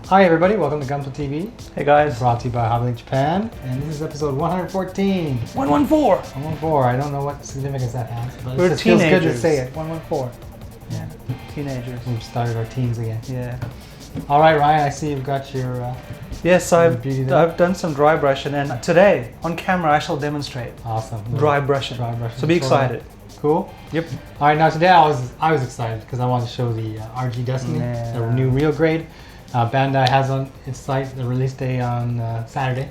Hi everybody, welcome to Gunpla TV. Hey guys. Brought to you by HobbyLink Japan, and this is episode 114. 114! 114, I don't know what significance that has, but We're it just feels good to teenagers. say it. 114. Yeah, teenagers. We've started our teens again. Yeah. Alright Ryan, I see you've got your... Yes, beauty there. I've done some dry brushing, and today, on camera, I shall demonstrate Awesome. dry brushing. So be excited. Cool. Yep. Alright, now today I was excited because I wanted to show the RG Destiny, the new real grade. Bandai has on its site the release day on Saturday.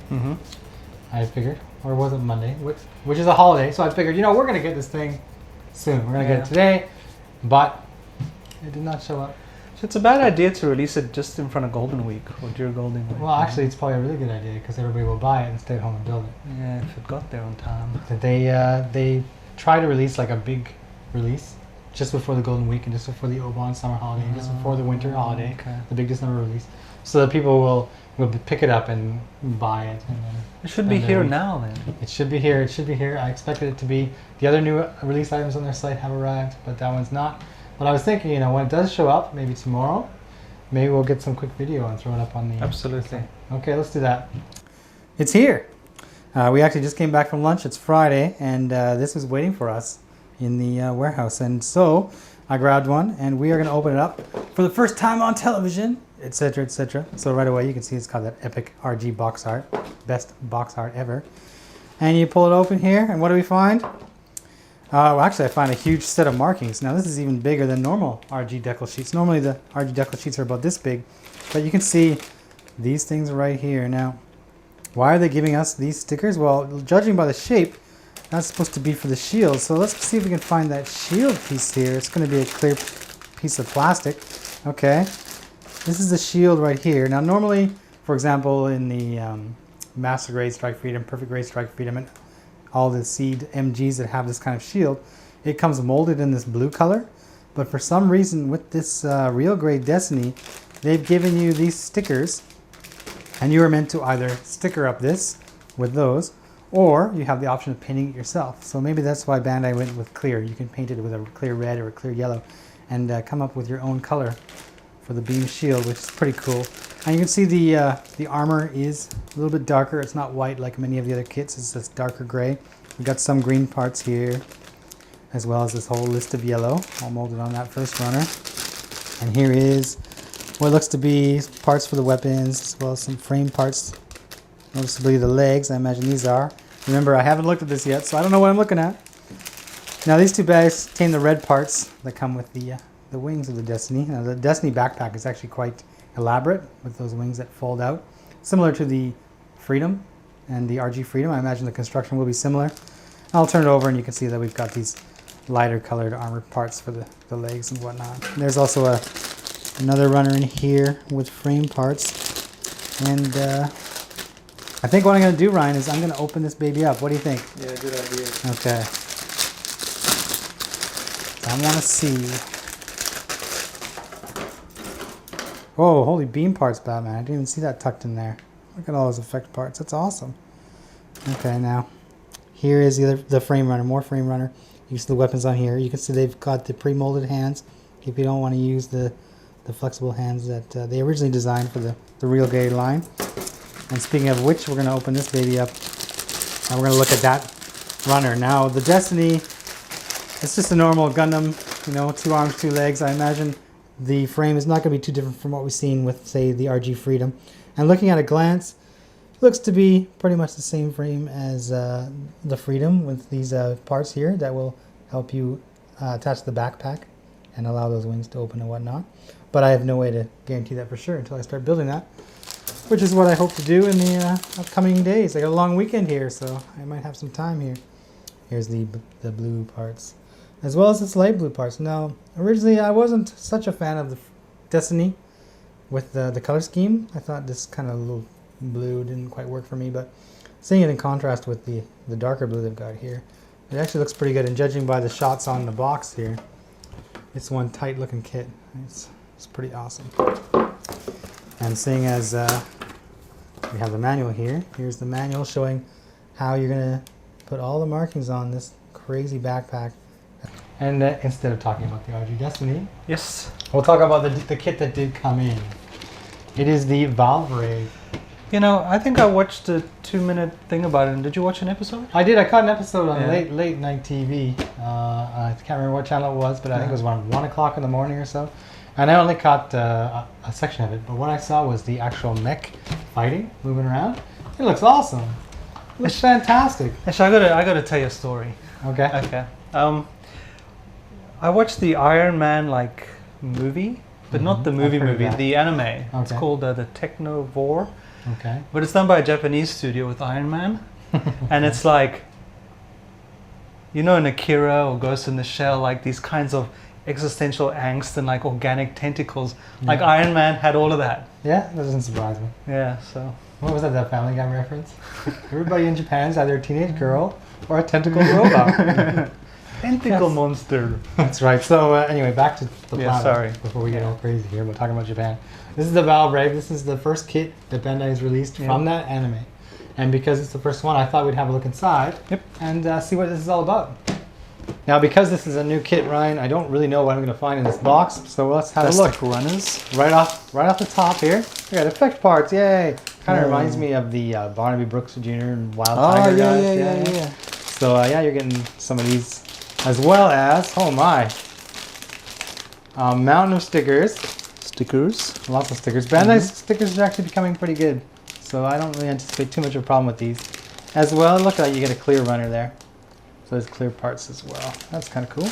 I figured, or was it Monday? Which is a holiday, so I figured, you know, we're gonna get this thing soon. We're gonna get it today, but it did not show up. It's a bad idea to release it just in front of Golden Week or during Golden Week. Well, actually, it's probably a really good idea because everybody will buy it and stay at home and build it. Yeah, if it got there on time. They try to release like a big release just before the Golden Week and just before the Obon summer holiday and just before the winter holiday, the big December release, so that people will pick it up and buy it. And then It should be here now then. It should be here. It should be here. I expected it to be. The other new release items on their site have arrived, but that one's not. But I was thinking, you know, when it does show up, maybe tomorrow, maybe we'll get some quick video and throw it up on the... Absolutely. Okay, let's do that. It's here. We actually just came back from lunch. It's Friday, and this is waiting for us in the warehouse. And so I grabbed one, and we are going to open it up for the first time on television, etc., etc. So right away, you can see it's got that epic RG box art, best box art ever. And you pull it open here, and what do we find? Well, actually, I find a huge set of markings. Now, this is even bigger than normal RG decal sheets. Normally, the RG decal sheets are about this big, but you can see these things right here. Now, why are they giving us these stickers? Well, judging by the shape, that's supposed to be for the shield. So let's see if we can find that shield piece here. It's going to be a clear piece of plastic. Okay, this is the shield right here. Now, normally, for example, in the Master Grade Strike Freedom, Perfect Grade Strike Freedom, and all the seed MGs that have this kind of shield, it comes molded in this blue color. But for some reason with this real grade Destiny, they've given you these stickers, and you are meant to either sticker up this with those, or you have the option of painting it yourself. So maybe that's why Bandai went with clear. You can paint it with a clear red or a clear yellow and come up with your own color for the beam shield, which is pretty cool. And you can see the armor is a little bit darker. It's not white like many of the other kits. It's this darker gray. We've got some green parts here, as well as this whole list of yellow, all molded on that first runner. And here is what looks to be parts for the weapons, as well as some frame parts. Noticeably the legs, I imagine these are. Remember, I haven't looked at this yet, so I don't know what I'm looking at. Now, these two bags contain the red parts that come with the wings of the Destiny. Now, the Destiny backpack is actually quite elaborate with those wings that fold out, similar to the Freedom and the RG Freedom. I imagine the construction will be similar. I'll turn it over and you can see that we've got these lighter colored armor parts for the legs and whatnot. And there's also another runner in here with frame parts. And I think what I'm going to do, Ryan, is I'm going to open this baby up. What do you think? Yeah, good idea. Okay. I want to see. Oh, holy beam parts, Batman. I didn't even see that tucked in there. Look at all those effect parts. That's awesome. Okay, now, here is the frame runner, more frame runner. You can see the weapons on here. You can see they've got the pre-molded hands if you don't want to use the flexible hands that they originally designed for the real grade line. And speaking of which, we're going to open this baby up, and we're going to look at that runner. Now, the Destiny, it's just a normal Gundam, you know, 2 arms, 2 legs. I imagine the frame is not going to be too different from what we've seen with, say, the RG Freedom. And looking at a glance, it looks to be pretty much the same frame as the Freedom, with these parts here that will help you attach the backpack and allow those wings to open and whatnot. But I have no way to guarantee that for sure until I start building that, which is what I hope to do in the upcoming days. I got a long weekend here, so I might have some time here. Here's the blue parts, as well as the light blue parts. Now, originally I wasn't such a fan of the Destiny with the color scheme. I thought this kind of little blue didn't quite work for me, but seeing it in contrast with the darker blue they've got here, it actually looks pretty good. And judging by the shots on the box here, it's one tight looking kit. It's pretty awesome. And seeing as we have the manual here, here's the manual showing how you're going to put all the markings on this crazy backpack. And instead of talking about the RG Destiny, yes, we'll talk about the kit that did come in. It is the Valvrave. You know, I think I watched a 2-minute thing about it. And did you watch an episode? I did. I caught an episode on Yeah. late night TV. I can't remember what channel it was, but I think it was around 1 o'clock in the morning or so. And I only caught a section of it. But what I saw was the actual mech fighting, moving around. It looks awesome. It looks fantastic. Actually, I gotta tell you a story. Okay. Okay. I watched the Iron Man movie, but not the I've movie heard of movie, that. the anime. It's Okay. called the Technovore, Okay. but it's done by a Japanese studio with Iron Man, and it's like, you know, in Akira or Ghost in the Shell, like these kinds of existential angst and like organic tentacles. Like Yeah. Iron Man had all of that. Yeah, that doesn't surprise me. Yeah. So. What was that Family Guy reference? Everybody in Japan is either a teenage girl or a tentacle robot. Tentacle Yes. monster. That's right. So anyway, back to the Yeah, planet sorry. before we get Yeah. all crazy here. We're talking about Japan. This is the Valvrave. This is the first kit that Bandai has released Yeah. from that anime. And because it's the first one, I thought we'd have a look inside Yep. and see what this is all about. Now, because this is a new kit, Ryan, I don't really know what I'm going to find in this box. So let's have a look. Plastic runners. Right off the top here. We got effect parts. Yay! Kind of Yeah. reminds me of the Barnaby Brooks Jr. and Wild Oh Tiger yeah, guys. yeah. So yeah, you're getting some of these, as well as oh my, mountain of stickers. Stickers. Lots of stickers. Bandai's stickers are actually becoming pretty good, so I don't really anticipate too much of a problem with these. As well, look at that, you get a clear runner there. So there's clear parts as well. That's kind of cool.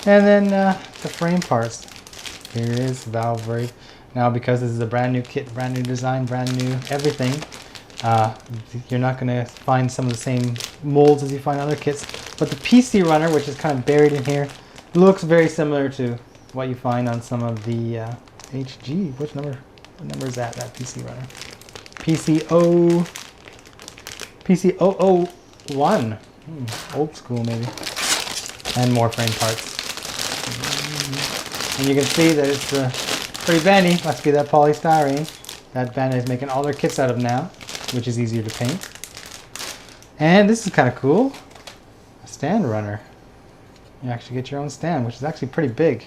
And then the frame parts. Here is Valvrave. Now, because this is a brand new kit, brand new design, brand new everything, you're not going to find some of the same molds as you find other kits. But the PC runner, which is kind of buried in here, looks very similar to what you find on some of the HG. What number is that PC runner? PC001. Old school maybe. And more frame parts. And you can see that it's pretty bendy. Must be that polystyrene that Bandai is making all their kits out of now, which is easier to paint. And this is kind of cool. A stand runner. You actually get your own stand, which is actually pretty big.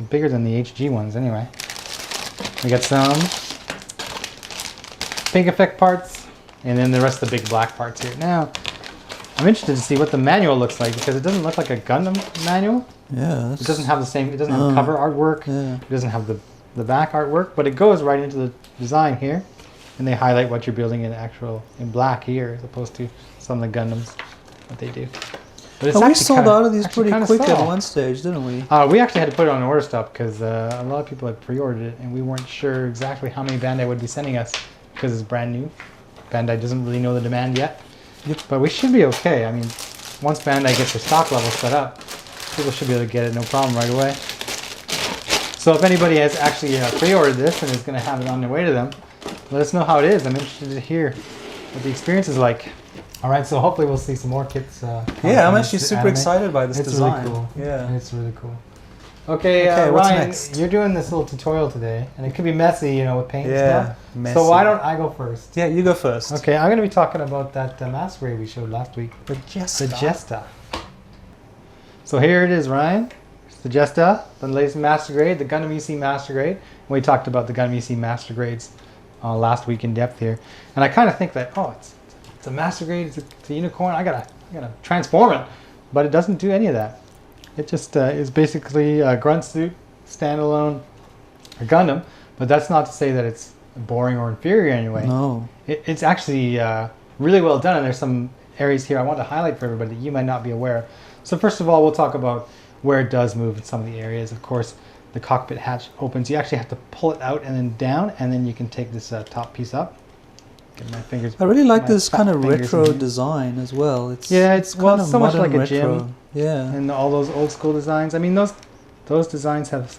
Bigger than the HG ones anyway. We got some pink effect parts, and then the rest of the big black parts here. Now, I'm interested to see what the manual looks like, because it doesn't look like a Gundam manual. Yeah. It doesn't have the same, it doesn't have cover artwork. Yeah. It doesn't have the back artwork, but it goes right into the design here. And they highlight what you're building in black here, as opposed to some of the Gundams, what they do. But We actually sold out of these actually pretty kinda quick at small. one stage, didn't we? We actually had to put it on order stop because a lot of people had pre-ordered it, and we weren't sure exactly how many Bandai would be sending us because it's brand new. Bandai doesn't really know the demand yet. Yep. But we should be okay. I mean, once Bandai gets their stock level set up, people should be able to get it no problem right away. So if anybody has actually pre-ordered this and is going to have it on their way to them, let us know how it is. I'm interested to hear what the experience is like. All right, so hopefully we'll see some more kits. Yeah, I'm actually super anime. excited by this It's design. really cool. Yeah. It's really cool. Okay, Okay, what's Ryan, next? you're doing this little tutorial today, and it could be messy, you know, with paint Yeah, and stuff. messy. So why don't I go first? Yeah, you go first. Okay, I'm going to be talking about that masquerade we showed last week. The Jesta. The Jesta. So here it is, Ryan. It's the Jesta, the latest Master Grade, the Gundam EC Master Grade. We talked about the Gundam EC Master Grades last week in depth here. And I kind of think that, oh, it's a Master Grade, it's a unicorn, I gotta transform it. But it doesn't do any of that. It just is basically a grunt suit, standalone, a Gundam. But that's not to say that it's boring or inferior anyway. No. It's actually really well done, and there's some areas here I want to highlight for everybody that you might not be aware of. So first of all, we'll talk about where it does move in some of the areas. Of course, the cockpit hatch opens. You actually have to pull it out and then down, and then you can take this top piece up. Get my fingers. I really like my this fat kind of fingers in retro here. design as well. It's Yeah, it's kind of so much modern like a retro. gym. Yeah. And all those old school designs. I mean, those designs have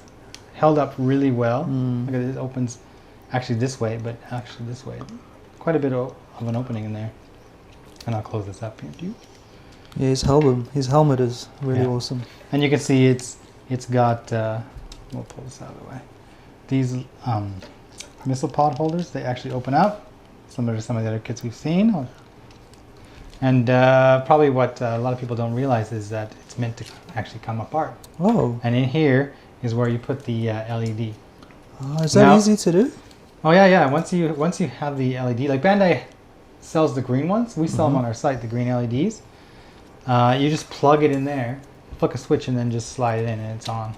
held up really well. Look at it, it opens actually this way, but actually this way. Quite a bit of an opening in there. And I'll close this up here. Yeah, his helmet is really Yeah. awesome. And you can see it's got, we'll pull this out of the way. These missile pod holders, they actually open up, similar to some of the other kits we've seen. And probably what a lot of people don't realize is that it's meant to actually come apart. Oh. And in here is where you put the LED. Oh, is that Now- easy to do? Oh yeah. Once you have the LED, like Bandai sells the green ones, we sell them on our site, the green LEDs. You just plug it in there, flick a switch, and then just slide it in, and it's on.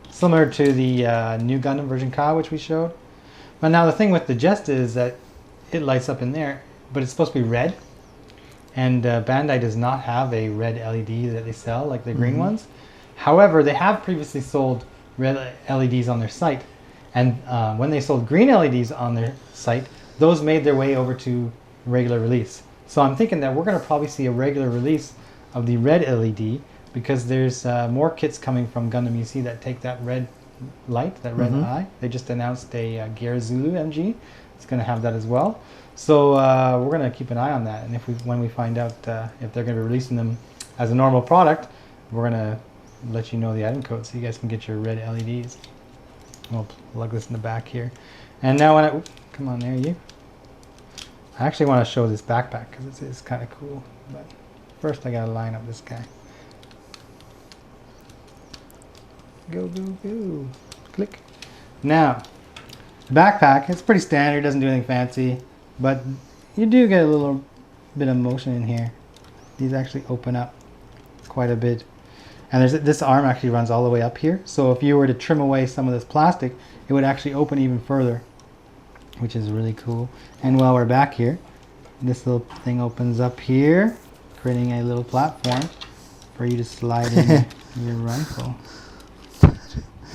Similar to the new Gundam version Ka, which we showed. But now the thing with the Jesta is that it lights up in there, but it's supposed to be red. And Bandai does not have a red LED that they sell, like the green ones. However, they have previously sold red LEDs on their site. And when they sold green LEDs on their site, those made their way over to regular release. So I'm thinking that we're going to probably see a regular release of the red LED, because there's more kits coming from Gundam UC that take that red light, that red eye. They just announced a Gear Zulu MG. It's going to have that as well. So we're going to keep an eye on that. And when we find out if they're going to be releasing them as a normal product, we're going to let you know the item code so you guys can get your red LEDs. We'll plug this in the back here. And now when come on there, you. I actually want to show this backpack because it's kind of cool. But first I got to line up this guy. Go, go, go. Click. Now, backpack, it's pretty standard, doesn't do anything fancy, but you do get a little bit of motion in here. These actually open up quite a bit. And this arm actually runs all the way up here. So if you were to trim away some of this plastic, it would actually open even further, which is really cool. And while we're back here, this little thing opens up here, creating a little platform for you to slide in your rifle.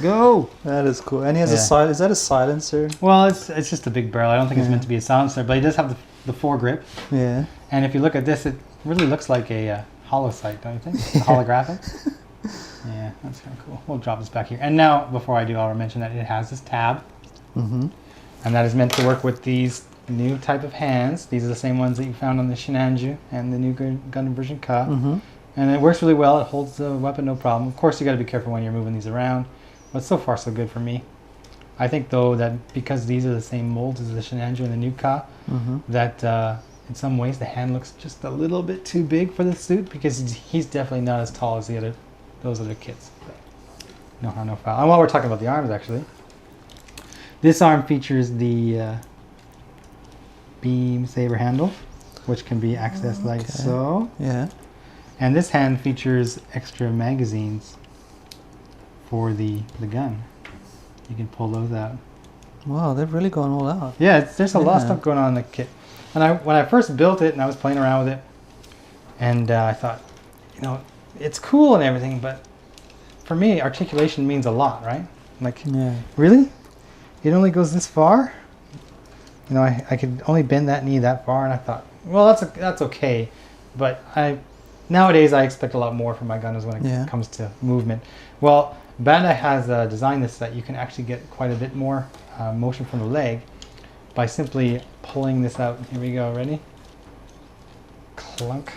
Go! That is cool. And he has a is that a silencer? Well, it's just a big barrel. I don't think it's meant to be a silencer, but it does have the foregrip. Yeah. And if you look at this, it really looks like a holo sight, don't you think? It's holographic. Yeah, that's kind of cool. We'll drop this back here. And now, before I do, I'll mention that it has this tab. And that is meant to work with these new type of hands. These are the same ones that you found on the Shinanju and the new Gundam version Ka. And it works really well. It holds the weapon no problem. Of course, you got to be careful when you're moving these around. But so far, so good for me. I think, though, that because these are the same molds as the Shinanju and the new Ka, that in some ways the hand looks just a little bit too big for the suit, because he's definitely not as tall as those other kits. But no harm, no foul. And while we're talking about the arms, actually, this arm features the beam saber handle, which can be accessed like so. Yeah. And this hand features extra magazines for the gun. You can pull those out. Wow, they've really gone all out. Yeah, there's a lot of stuff going on in the kit. And when I first built it and I was playing around with it, and I thought, it's cool and everything, but for me, articulation means a lot, right? Like, really? It only goes this far? I could only bend that knee that far, and I thought, well, that's okay. But nowadays I expect a lot more from my Gundams when it comes to movement. Well, Bandai has designed this so that you can actually get quite a bit more motion from the leg by simply pulling this out. Here we go, ready? Clunk.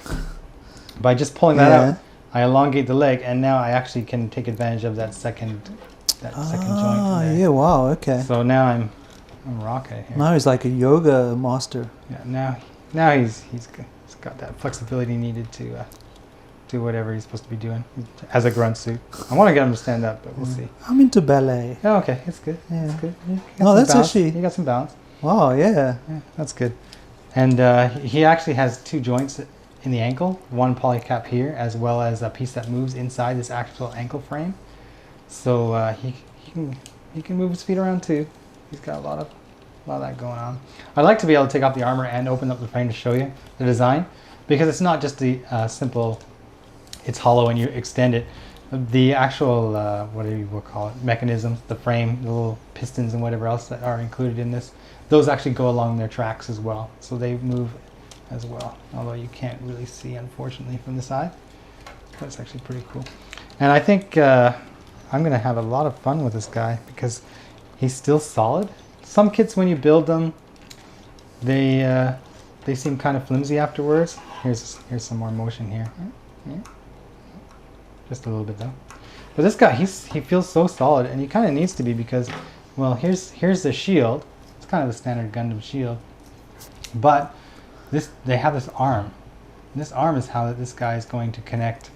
By just pulling that out, I elongate the leg, and now I actually can take advantage of that second joint. There. Yeah, wow, okay. So now I'm rocking it here. Now he's like a yoga master. Yeah, now he's got that flexibility needed to do whatever he's supposed to be doing as a grunt suit. I want to get him to stand up, but we'll see. I'm into ballet. Oh, okay, it's good. Yeah. It's good. No, that's balance. actually... You got some balance. Wow, yeah. That's good. And he actually has two joints in the ankle, one polycap here, as well as a piece that moves inside this actual ankle frame. So he can move his feet around too. He's got a lot of that going on. I'd like to be able to take off the armor and open up the frame to show you the design, because it's not just the simple, it's hollow and you extend it. The actual, what do you call it, mechanisms, the frame, the little pistons and whatever else that are included in this, those actually go along their tracks as well. So they move as well, although you can't really see, unfortunately, from the side. That's actually pretty cool. And I think I'm going to have a lot of fun with this guy because he's still solid. Some kits, when you build them, they seem kind of flimsy afterwards. Here's some more motion here. Just a little bit though. But this guy, he feels so solid, and he kind of needs to be because, well, here's the shield. It's kind of a standard Gundam shield, but they have this arm. And this arm is how this guy is going to connect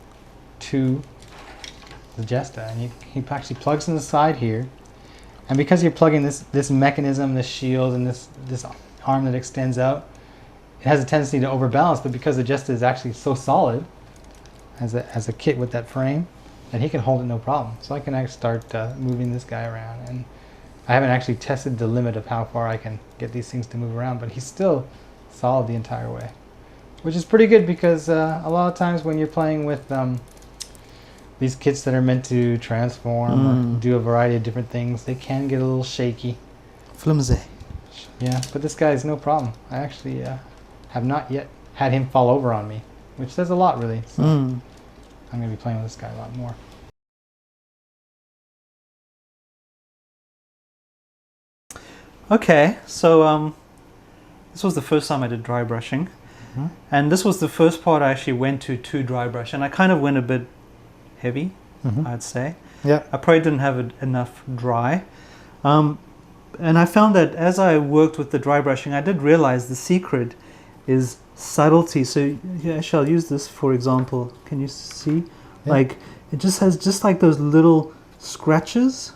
to the Jesta, and he actually plugs in the side here, And because you're plugging this mechanism, this shield, and this arm that extends out, it has a tendency to overbalance. But because the Jesta is actually so solid as a kit with that frame, that he can hold it no problem. So I can actually start moving this guy around. And I haven't actually tested the limit of how far I can get these things to move around, but he's still solid the entire way, which is pretty good because a lot of times when you're playing with these kits that are meant to transform or do a variety of different things, they can get a little shaky. Flimsy. Yeah, but this guy is no problem. I actually have not yet had him fall over on me, which says a lot, really. So I'm going to be playing with this guy a lot more. Okay, so this was the first time I did dry brushing, and this was the first part I actually went to dry brush, and I kind of went a bit heavy, I'd say. Yeah. I probably didn't have enough dry, and I found that as I worked with the dry brushing, I did realize the secret is subtlety. So yeah, I shall use this for example. Can you see? Yeah. Like it just has just like those little scratches,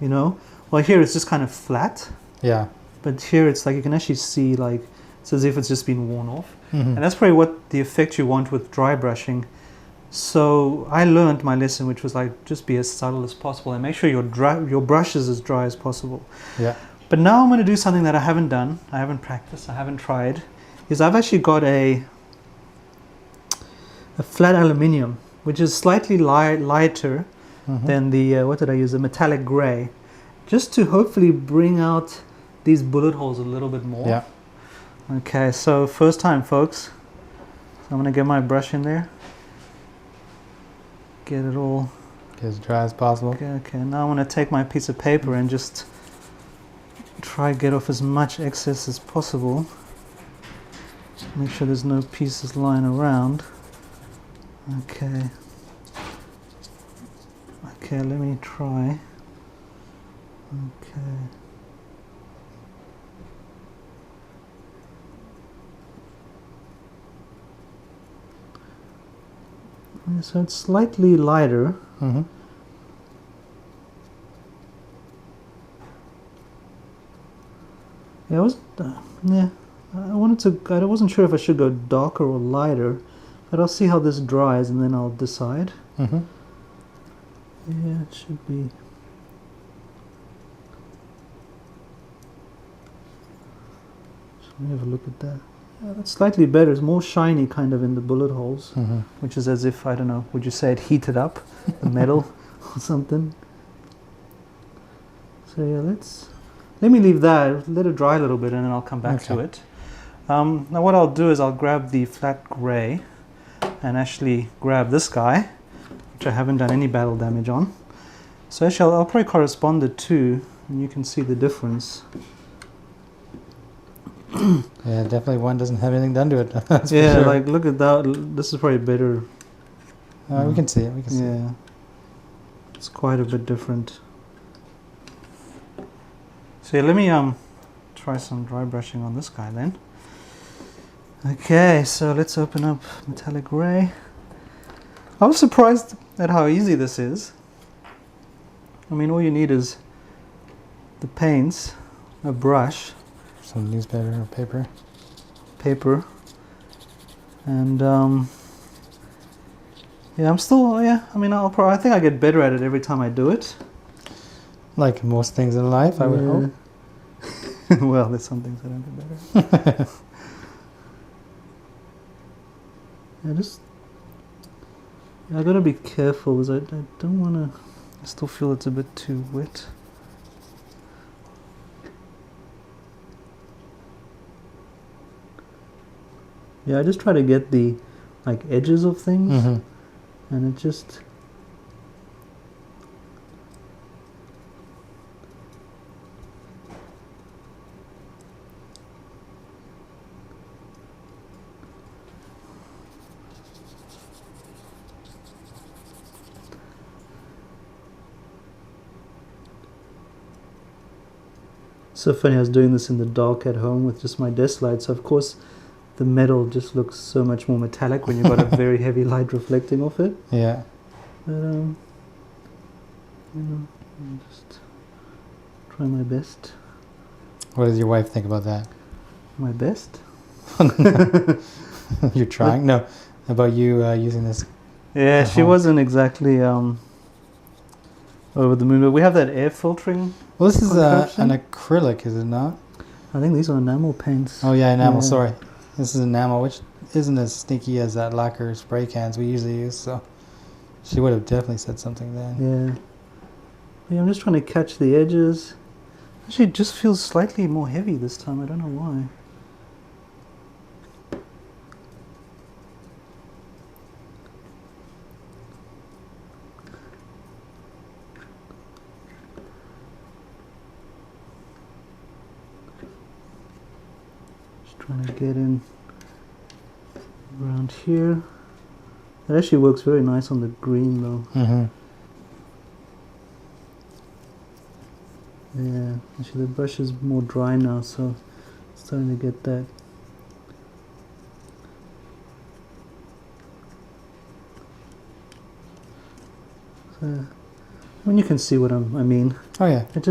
you know. Well, here it's just kind of flat. Yeah. But here it's like you can actually see like it's as if it's just been worn off. And that's probably what the effect you want with dry brushing. So I learned my lesson, which was like just be as subtle as possible and make sure your brush is as dry as possible. Yeah. But now I'm going to do something that I haven't done, I haven't practiced, I haven't tried. Is I've actually got a flat aluminium, which is slightly lighter than the what did I use? The metallic gray, just to hopefully bring out these bullet holes a little bit more. Yeah. Okay, so first time, folks. So I'm gonna get my brush in there. Get it all. Get as dry as possible. Okay, now I'm gonna take my piece of paper and just try get off as much excess as possible. Make sure there's no pieces lying around. Okay. Okay, let me try. Okay. So it's slightly lighter. Yeah, I wasn't sure if I should go darker or lighter, but I'll see how this dries and then I'll decide. Yeah, it should be. So let me have a look at that. Yeah, that's slightly better. It's more shiny kind of in the bullet holes, which is as if, I don't know, would you say it heated up the metal or something? So yeah, let me leave that, let it dry a little bit and then I'll come back to it. Now what I'll do is I'll grab the flat gray and actually grab this guy, which I haven't done any battle damage on. So actually I'll probably correspond the two and you can see the difference. Yeah, definitely one doesn't have anything done to it. That's yeah, for sure. like look at that. This is probably better. We can see it. We can see it. Yeah, it's quite a bit different. So yeah, let me try some dry brushing on this guy then. Okay, so let's open up metallic gray. I was surprised at how easy this is. I mean, all you need is the paints, a brush, some newspaper or paper, and yeah, I'm still I mean, I think I get better at it every time I do it. Like most things in life, I would hope. Well, there's some things I don't do better. I gotta be careful because I don't want to. I still feel it's a bit too wet. Yeah, I just try to get the like edges of things, and it just. So funny, I was doing this in the dark at home with just my desk light, so of course the metal just looks so much more metallic when you've got a very heavy light reflecting off it. Yeah. But you know, I'm just Try my best. What does your wife think about that? My best? You're trying? No, about you using this. Yeah, At she home. wasn't exactly over the moon, but we have that air filtering. Well, this is Contraption? an acrylic, is it not? I think these are enamel paints. Oh yeah, enamel. Yeah. Sorry, this is enamel, which isn't as stinky as that lacquer spray cans we usually use. So she would have definitely said something then. Yeah. Yeah, I'm just trying to catch the edges. Actually, it just feels slightly more heavy this time. I don't know why. Just trying to get in around here. It actually works very nice on the green though. Mm-hmm. Yeah, actually the brush is more dry now, so it's starting to get that. So, I mean, you can see what I mean. Oh yeah. It's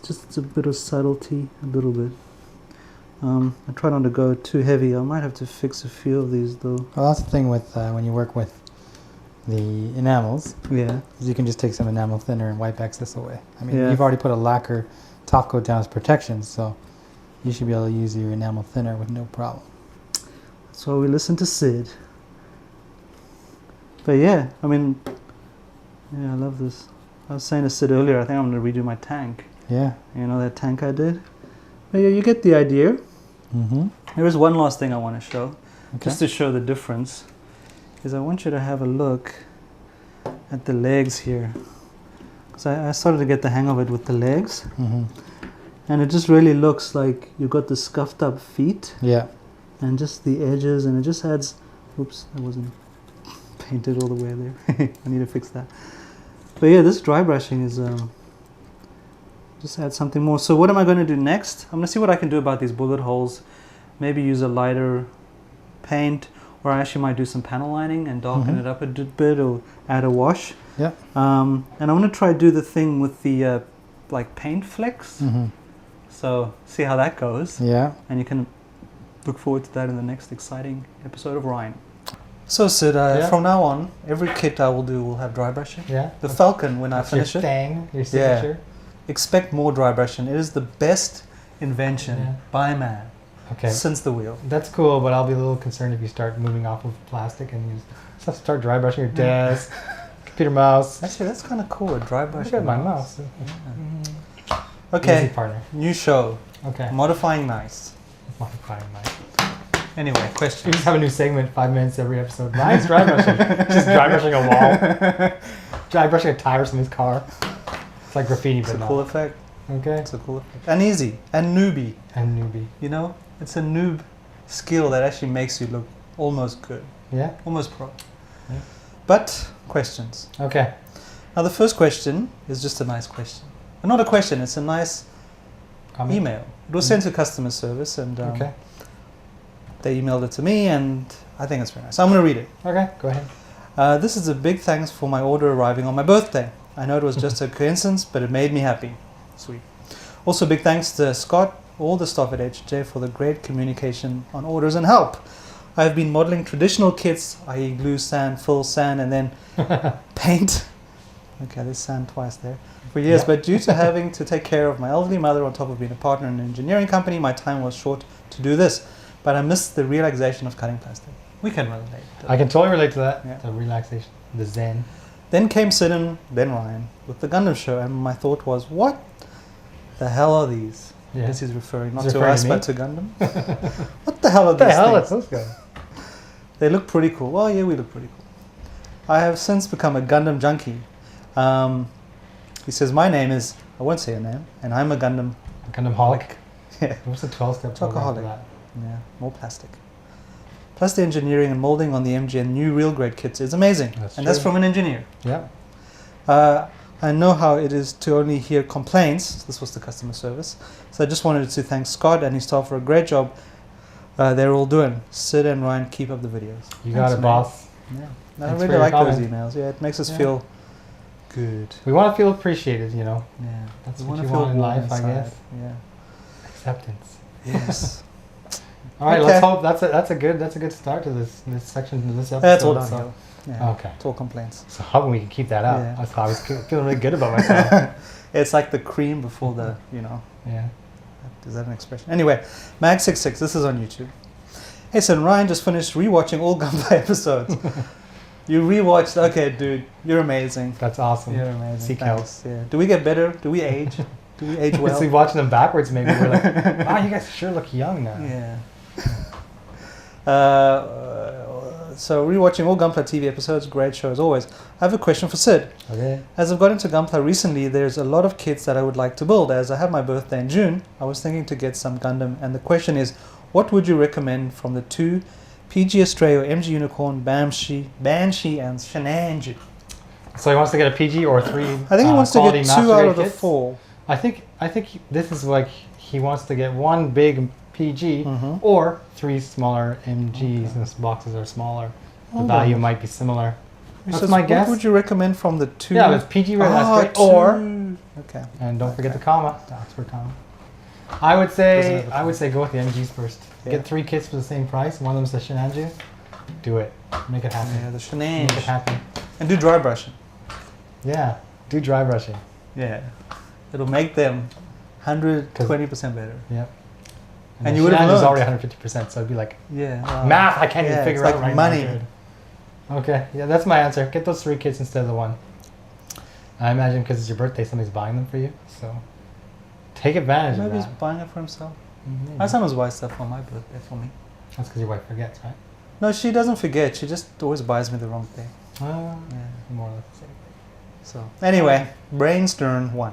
just a bit of subtlety, a little bit. I try not to go too heavy. I might have to fix a few of these though. Well, that's the thing with when you work with the enamels, Yeah. is you can just take some enamel thinner and wipe excess away. I mean, Yeah. you've already put a lacquer top coat down as protection, so you should be able to use your enamel thinner with no problem. So we listen to Sid. But yeah, I mean, yeah, I love this. I was saying to Sid earlier, I think I'm going to redo my tank. Yeah. You know that tank I did? But yeah, you get the idea. Mm-hmm. There is one last thing I want to show, Okay. just to show the difference, is I want you to have a look at the legs here. Because I started to get the hang of it with the legs, Mm-hmm. and it just really looks like you've got the scuffed up feet, Yeah. and just the edges, and it just adds, oops, I wasn't painted all the way there. I need to fix that. But yeah, this dry brushing is, just add something more. So what am I going to do next? I'm going to see what I can do about these bullet holes. Maybe use a lighter paint, or I actually might do some panel lining and darken it up a bit, or add a wash. Yeah. And I want to try do the thing with the like paint flecks. Mm-hmm. So see how that goes, Yeah. and you can look forward to that in the next exciting episode of Ryan. So Sid, Yeah. from now on, every kit I will do will have dry brushing. Yeah. The Falcon, when I That's your finish it, thing, your Yeah. signature. expect more dry brushing. It is the best invention Yeah. by man Okay. since the wheel. That's cool, but I'll be a little concerned if you start moving off of plastic and you just start dry brushing your desk, computer mouse. Actually, that's kind of cool. A dry brushing. Look at my mouse. Okay, Easy partner. new show. Okay. Modifying nice. Modifying mine. Anyway, We question. just have a new segment, 5 minutes every episode. Mine's dry brushing. Just dry brushing a wall. Dry brushing a tires from his car. It's like graffiti, It's but a not. cool effect. Okay. It's a cool effect. And easy. And newbie. And newbie. You know, it's a noob skill that actually makes you look almost good, Yeah. almost pro. Yeah. But questions. Okay. Now the first question is just a nice question. Not a question. It's a nice Comment? email. It was sent to customer service, and Okay. they emailed it to me, and I think it's very nice. So I'm going to read it. Okay. Go ahead. This is a big thanks for my order arriving on my birthday. I know it was just a coincidence, but it made me happy. Sweet. Also, big thanks to Scott, all the staff at HJ, for the great communication on orders and help. I have been modeling traditional kits, i.e. glue, sand, fill, sand, and then paint. Okay, there's sand twice there. For years, Yeah. but due to having to take care of my elderly mother on top of being a partner in an engineering company, my time was short to do this. But I missed the relaxation of cutting plastic. We can relate. I can totally relate to that. Yeah. The relaxation, the zen. Then came Sid, then Ryan with the Gundam show, and my thought was, what the hell are these? Yeah. This is referring not He's to referring us, to me? but to Gundam. What the hell are What the these hell? things? It's those guys. They look pretty cool. Well, yeah, we look pretty cool. I have since become a Gundam junkie. He says, my name is, I won't say your name, and I'm a Gundam. Gundam holic. Yeah. What's the 12-step program for Chocoholic. that? Yeah, more plastic. Plus the engineering and molding on the MG and new real grade kits is amazing. That's and that's true. from an engineer. Yeah. I know how it is to only hear complaints. This was the customer service. So I just wanted to thank Scott and his staff for a great job they're all doing. Sid and Ryan, keep up the videos. You got Thanks, it, man. boss. Yeah. I Thanks for really your like those comment. emails. Yeah, it makes us Yeah. feel Good. We want to feel appreciated, you know. Yeah. That's We what wanna you feel want in warm life, I inside. guess. Yeah. Acceptance. Yes. All right, Okay. let's hope that's a good start to this section to this episode. That's all so- downhill. Yeah. Okay. It's all complaints. So hoping we can keep that up. Yeah. I thought I was feeling really good about myself. It's like the cream before the, you know. Yeah. Is that an expression? Anyway, Mag66, this is on YouTube. Hey, son, Ryan just finished rewatching all Gunpla episodes. You rewatched, okay, dude, you're amazing. That's awesome. You're amazing. Seek Thanks. Yeah. Do we get better? Do we age? Do we age well? So watching them backwards, maybe we're like, wow, you guys sure look young now. Yeah. So rewatching all Gunpla TV episodes, great show as always. I have a question for Sid. Okay. As I've got into Gunpla recently, there's a lot of kits that I would like to build. As I have my birthday in June, I was thinking to get some Gundam, and the question is, what would you recommend from the two PG Astray or MG Unicorn, Banshee, and Shenanju? So he wants to get a PG or 3. I think he wants to quality get master 2 out grade of the kits. 4. I think this is like he wants to get 1 big PG Mhm. or 3 smaller MGs, and the boxes are smaller. The Hold value on. might be similar. He That's says, my what guess. would you recommend from the 2? Yeah, it's PG red, that's great. 2. Or, Okay. and don't forget Okay. the comma, the Oxford comma. I would Doesn't have a say go with the MGs first. Yeah. Get 3 kits for the same price. One of them's the Shenanju. Do it. Make it happen. Yeah, the Make it Shenange. happen. And do dry brushing. Yeah. Do dry brushing. Yeah. It'll make them 120% better. Yep. And the you would've Shenanju's learned. already 150%, so it'd be like Yeah. math. I can't even yeah, figure it's out like right money. now. Dude. Okay. Yeah, that's my answer. Get those 3 kits instead of the 1. I imagine because it's your birthday, somebody's buying them for you. So take advantage Maybe of he's that. buying it for himself. Maybe. I sometimes buy stuff for my birthday for me. That's because your wife forgets, right? No, she doesn't forget. She just always buys me the wrong thing. Yeah. Yeah. More or less the same. So anyway, Brainstorm 1.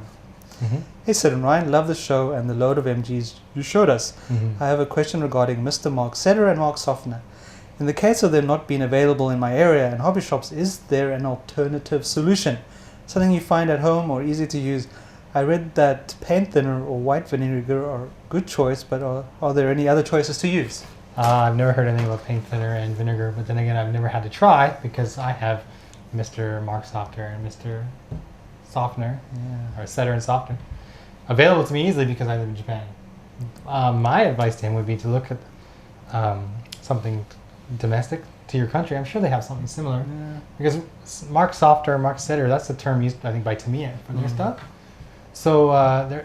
Mm-hmm. Hey Sid and Ryan, love the show and the load of MGs you showed us. Mm-hmm. I have a question regarding Mr. Mark Setter and Mark Softener. In the case of them not being available in my area and hobby shops, is there an alternative solution? Something you find at home or easy to use? I read that paint thinner or white vinegar are good choice, but are there any other choices to use? I've never heard anything about paint thinner and vinegar, but then again, I've never had to try because I have Mr. Mark Softer and Mr. Softener, Yeah. or Setter and Softener, available to me easily because I live in Japan. My advice to him would be to look at something domestic to your country. I'm sure they have something similar. Yeah. Because Mark Softer, Mark Setter, that's the term used, I think, by Tamiya for their Mhm. stuff. So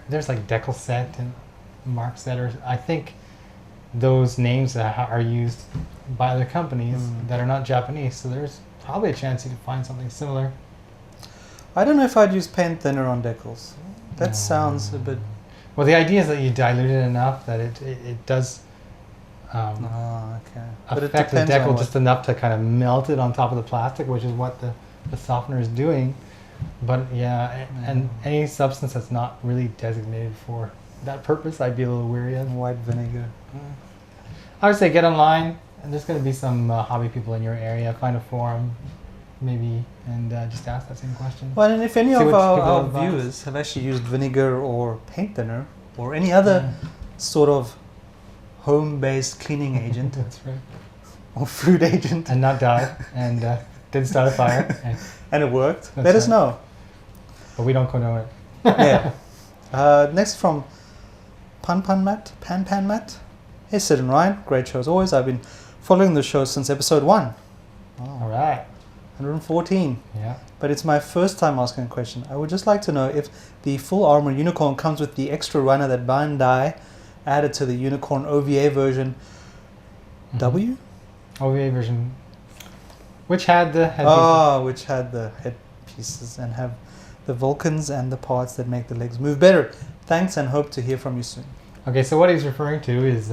there's like Decal Set and Mark Setter. I think those names are used by other companies that are not Japanese. So there's probably a chance you could find something similar. I don't know if I'd use paint thinner on decals. That sounds a bit... Well, the idea is that you dilute it enough that it does okay. But it affect the depends on decal what- just enough to kind of melt it on top of the plastic, which is what the softener is doing. But yeah, and any substance that's not really designated for that purpose, I'd be a little weary of. white vinegar. I would say get online, and there's going to be some hobby people in your area. Find a forum, maybe, and just ask that same question. Well, and if any See of what people our advise. viewers have actually used vinegar or paint thinner or any other sort of home-based cleaning agent That's right. or food agent, And not die, and didn't start a fire, and it worked, That's let us right. know. but we don't condone it. Yeah. Next from Pan Matt. Hey Sid and Ryan, great show as always. I've been following the show since episode 1. All right. 114. Yeah. But it's my first time asking a question. I would just like to know if the full armor unicorn comes with the extra runner that Bandai added to the unicorn OVA version W? OVA version, which had the headpieces. Oh, which had the headpieces and have the Vulcans and the parts that make the legs move better. Thanks and hope to hear from you soon. Okay, so what he's referring to is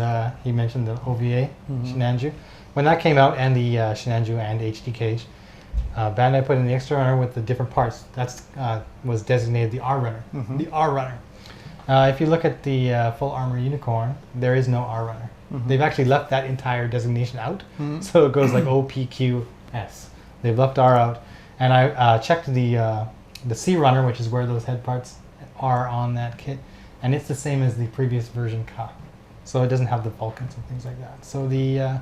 he mentioned the OVA Shenanju. When that came out, and the Shenanju and HD cage, Bandai put in the extra runner with the different parts. That's was designated the R runner. The R runner. If you look at the full armor unicorn, there is no R runner. They've actually left that entire designation out, so it goes like OPQS. They've left R out, and I checked the C runner, which is where those head parts are on that kit, and it's the same as the previous version Ka. So it doesn't have the Vulcans and things like that. So the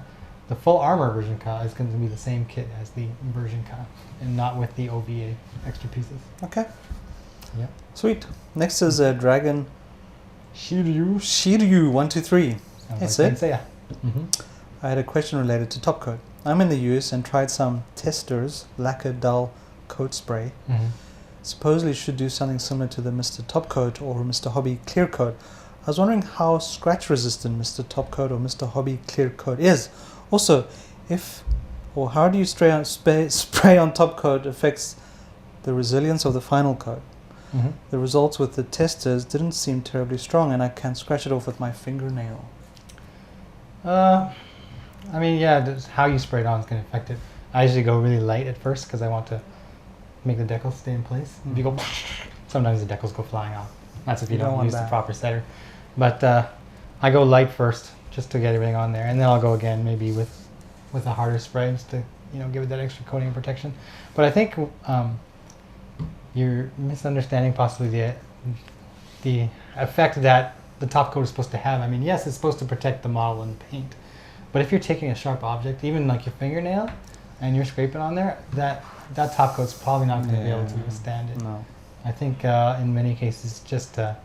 the full armor version car is going to be the same kit as the version car, and not with the OVA extra pieces. Okay. Yep. Sweet. Next is a Dragon Shiryu 123. Sounds Hey, like Sid. Senseiya. Mm-hmm. I had a question related to top coat. I'm in the US and tried some Testors lacquer dull coat spray. Mm-hmm. Supposedly should do something similar to the Mr. Top Coat or Mr. Hobby Clear Coat. I was wondering how scratch resistant Mr. Top Coat or Mr. Hobby Clear Coat is. Also, if or how do you spray on top coat affects the resilience of the final coat? Mm-hmm. The results with the testers didn't seem terribly strong, and I can scratch it off with my fingernail. I mean, yeah, how you spray it on is going to affect it. I usually go really light at first because I want to make the decals stay in place. If you go, sometimes the decals go flying off. That's if you don't use the proper setter. But I go light first just to get everything on there, and then I'll go again maybe with a harder spray just to give it that extra coating and protection. But I think you're misunderstanding possibly the effect that the top coat is supposed to have. I mean, yes, it's supposed to protect the model and paint, but if you're taking a sharp object, even like your fingernail, and you're scraping on there, that top coat's probably not going to be able to withstand it. No. I think in many cases just to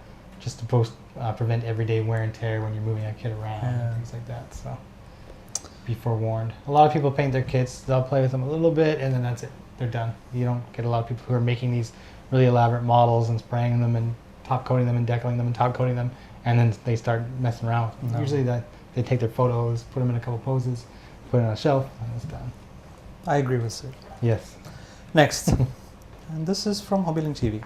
prevent everyday wear and tear when you're moving a kit around and things like that. So be forewarned. A lot of people paint their kits, they'll play with them a little bit, and then that's it. They're done. You don't get a lot of people who are making these really elaborate models and spraying them and top coating them and decaling them and top coating them, and then they start messing around with them. No. Usually they take their photos, put them in a couple poses, put it on a shelf, and it's done. I agree with Sid. Yes. Next, and this is from HobbyLink TV.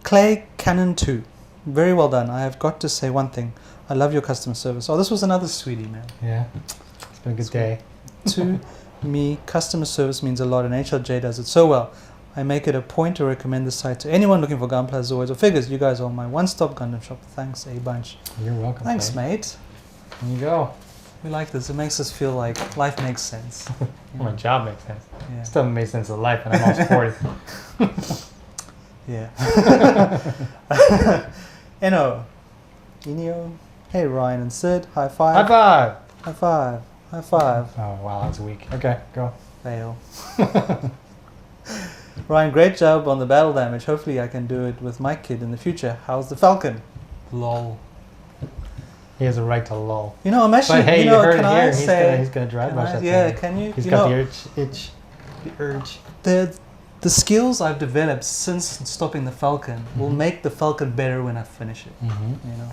Clay Cannon 2. Very well done. I have got to say one thing. I love your customer service. Oh, this was another sweet email. Yeah. It's been a good day. To me, customer service means a lot, and HLJ does it so well. I make it a point to recommend the site to anyone looking for Gunpla, Zoids, or figures. You guys are my one-stop Gundam shop. Thanks a bunch. You're welcome. Thanks, Clay. mate. There you go. We like this. It makes us feel like life makes sense. Well, my job makes sense. Yeah. It still doesn't make sense of life, and I'm almost 40. Yeah. Inio. Hey, Ryan and Sid. High five. High five! High five. High five. Oh, wow, that's weak. Okay, go. Fail. Ryan, great job on the battle damage. Hopefully I can do it with my kid in the future. How's the Falcon? Lol. He has a right to lull. I'm actually, But hey, you heard can it I here. say... He's gonna dry brush that Yeah, thing. can you... He's you got know, the urge. the skills I've developed since stopping the Falcon will make the Falcon better when I finish it.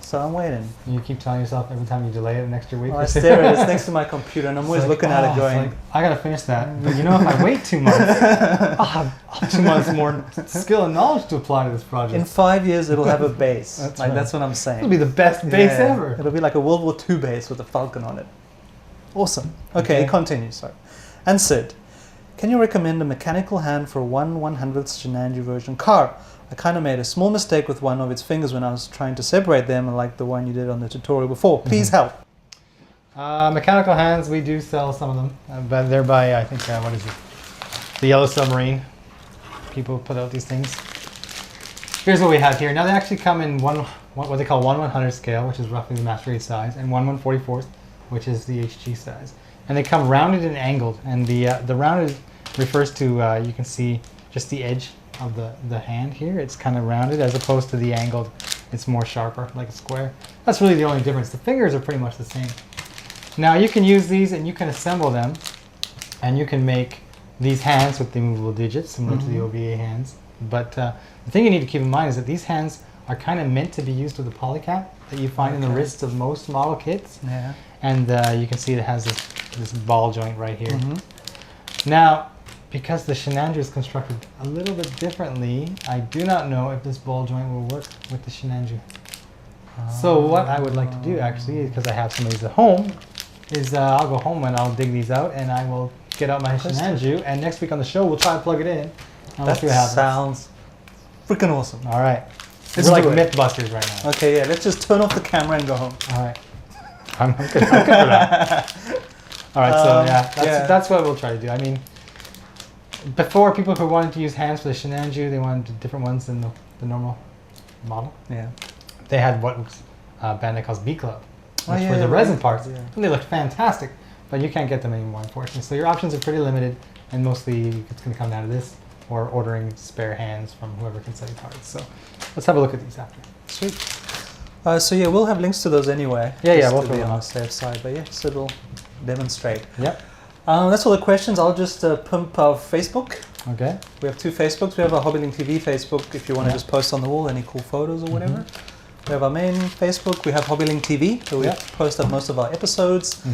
So I'm waiting. You keep telling yourself every time you delay it an extra week. Well, I stare at it. It's next to my computer, and I'm always looking at it going... I gotta finish that. But if I wait 2 months, I'll have 2 months more skill and knowledge to apply to this project. In 5 years, it'll have a base. That's That's what I'm saying. It'll be the best base ever. It'll be like a World War II base with a Falcon on it. Awesome. Okay, it continues. Sorry. And Sid, can you recommend a mechanical hand for a 1/100th Shenandoah version car? I kind of made a small mistake with one of its fingers when I was trying to separate them, like the one you did on the tutorial before. Please help. Mechanical hands, we do sell some of them, but they're by, I think, what is it? The Yellow Submarine. People put out these things. Here's what we have here. Now they actually come in what they call 1/100 scale, which is roughly the master grade size, and 1/144th, which is the HG size. And they come rounded and angled, and the rounded refers to, you can see just the edge of the hand here. It's kind of rounded as opposed to the angled. It's more sharper, like a square. That's really the only difference. The fingers are pretty much the same. Now you can use these and you can assemble them, and you can make these hands with the movable digits, similar to the OVA hands. But the thing you need to keep in mind is that these hands are kind of meant to be used with a polycap that you find in the wrists of most model kits. Yeah. And you can see it has this ball joint right here. Now, because the Shenandoah is constructed a little bit differently, I do not know if this ball joint will work with the Shenandoah. So what I would like to do, actually, because I have some of these at home, is I'll go home and I'll dig these out and I will get out my Shenandoah, and next week on the show we'll try and plug it in. And we'll see what happens. Sounds freaking awesome. All right. Let's We're like do it. Mythbusters right now. Okay, yeah, let's just turn off the camera and go home. All right. I'm good for that. All right, so that's what we'll try to do. I mean, before, people who wanted to use hands for the Shenandoah, they wanted different ones than the normal model. Yeah. They had what Bandai calls B Club, which Oh, yeah, were the yeah, resin right. parts, Yeah. and they looked fantastic. but you can't get them anymore, unfortunately. So your options are pretty limited, and mostly it's going to come down to this or ordering spare hands from whoever can sell you parts. So let's have a look at these after. Sweet. So yeah, we'll have links to those anyway. Yeah, just we'll to throw be them on up. the safe side. But yeah, so it'll demonstrate. Yep. That's all the questions. I'll just pump our Facebook. Okay. We have 2 Facebooks. We have our HobbyLink TV Facebook if you want to just post on the wall any cool photos or whatever. We have our main Facebook. We have HobbyLink TV, where we post up most of our episodes.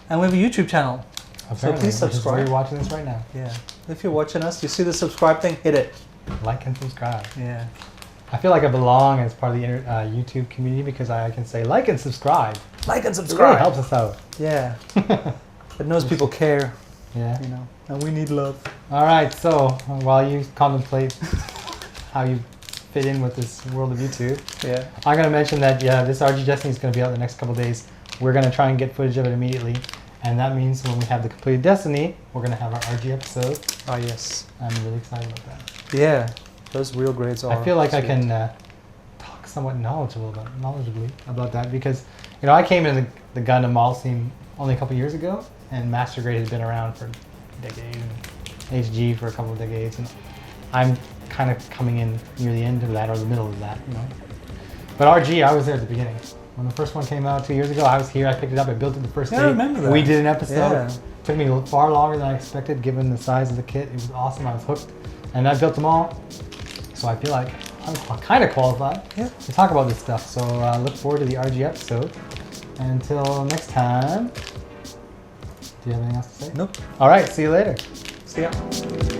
And we have a YouTube channel. Apparently, please subscribe. Which is where you're watching this right now. Yeah. If you're watching us, you see the subscribe thing, hit it. Like and subscribe. Yeah. I feel like I belong as part of the YouTube community because I can say like and subscribe. Like and It really subscribe. helps us out. Yeah. It knows people care, Yeah. you know, and we need love. All right. So while you contemplate how you fit in with this world of YouTube, Yeah. I'm going to mention that this RG Destiny is going to be out in the next couple days. We're going to try and get footage of it immediately, and that means when we have the completed Destiny, we're going to have our RG episode. Oh yes. I'm really excited about that. Yeah. Those real grades are. I feel like I sweet. can talk somewhat knowledgeably about that because I came into the Gundam model scene only a couple years ago, and Master Grade has been around for a decade, and HG for a couple of decades, and I'm kind of coming in near the end of that or the middle of that, But RG, I was there at the beginning. When the first one came out 2 years ago, I was here. I picked it up. I built it the first day. I remember that. We did an episode. Yeah. It took me far longer than I expected, given the size of the kit. It was awesome. I was hooked, and I built them all. So I feel like I'm kind of qualified to talk about this stuff. So look forward to the RG episode. And until next time, do you have anything else to say? Nope. All right. See you later. See ya.